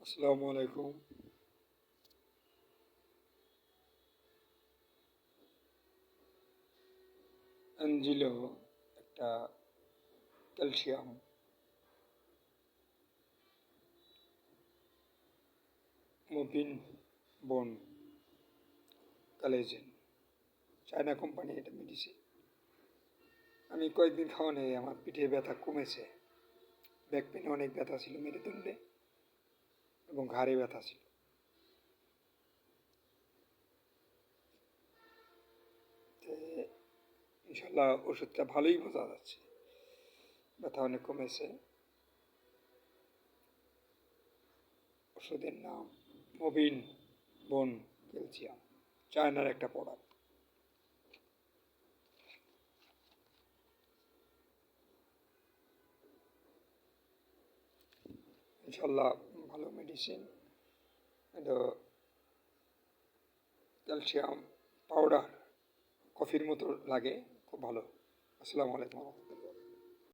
আসসালামু আলাইকুম। অ্যাঞ্জিলো একটা ক্যালসিয়াম মুভিন বোন কালেজেন, চায়না কোম্পানি, এটা মেডিসিন। আমি কয়েকদিন খাওয়া নেই, আমার পিঠে ব্যথা কমেছে। ব্যাক পেনে অনেক ব্যথা ছিল মেরুদণ্ডে, এবং ঘাড়ে ব্যথা ছিল। তো ইনশাল্লাহ ওষুধটা ভালোই বোঝা যাচ্ছে, ব্যথা অনেক কমেছে। ওষুধের নাম মুভিন বোন ক্যালসিয়াম, চায়নার একটা প্রোডাক্ট। ইনশাল্লাহ ভালো মেডিসিন। এটা ক্যালসিয়াম পাউডার, কফির মতো লাগে, খুব ভালো। আসসালামু আলাইকুম।